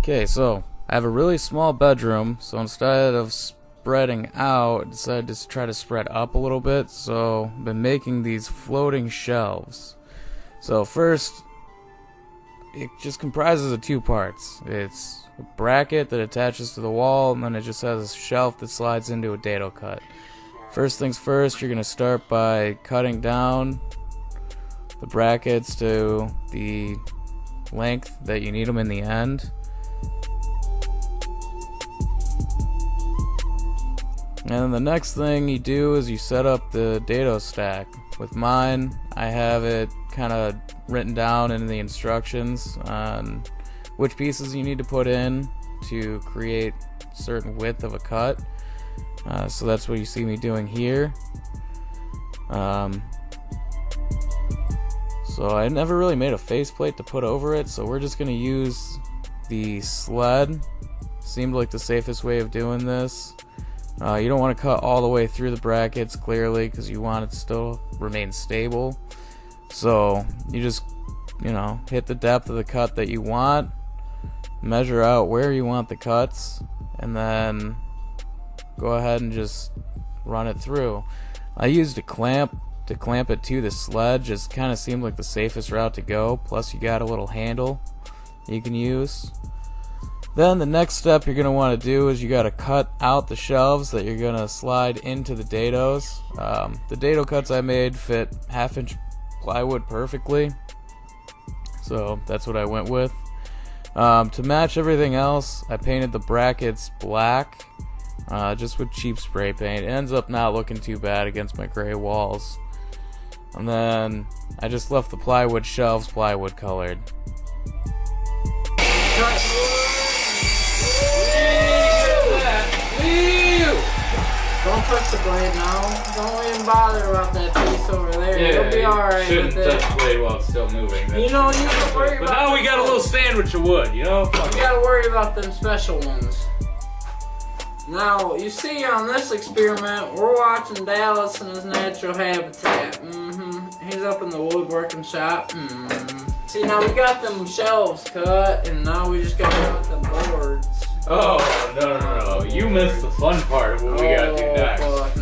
Okay, so I have a really small bedroom, so instead of spreading out, I decided to try to spread up a little bit, so I've been making these floating shelves. So first, it just comprises of two parts. It's a bracket that attaches to the wall, and then it just has a shelf that slides into a dado cut. First things first, you're going to start by cutting down the brackets to the length that you need them in the end. And then the next thing you do is you set up the dado stack. With mine, I have it kind of written down in the instructions on which pieces you need to put in to create a certain width of a cut. So that's what you see me doing here. So I never really made a faceplate to put over it, so we're just going to use the sled. Seemed like the safest way of doing this. You don't want to cut all the way through the brackets clearly because you want it to still remain stable. So you just, hit the depth of the cut that you want, measure out where you want the cuts, and then go ahead and just run it through. I used a clamp to clamp it to the sled. Just kind of seemed like the safest route to go. Plus you got a little handle you can use. Then the next step you're going to want to do is you got to cut out the shelves that you're going to slide into the dados. The dado cuts I made fit 1/2 inch plywood perfectly, so that's what I went with. To match everything else, I painted the brackets black, just with cheap spray paint. It ends up not looking too bad against my gray walls. And then I just left the plywood shelves plywood colored. Don't touch the blade now. Don't even bother about that piece over there. Yeah, you'll be alright with it. Shouldn't touch the blade while it's still moving. You don't worry about. But now we got a little sandwich of wood, You gotta worry about them special ones. Now, you see on this experiment, we're watching Dallas in his natural habitat. He's up in the woodworking shop. See, now we got them shelves cut, and now we just gotta cut the boards. Oh, no. You missed the fun part of what we gotta do next. Fuck,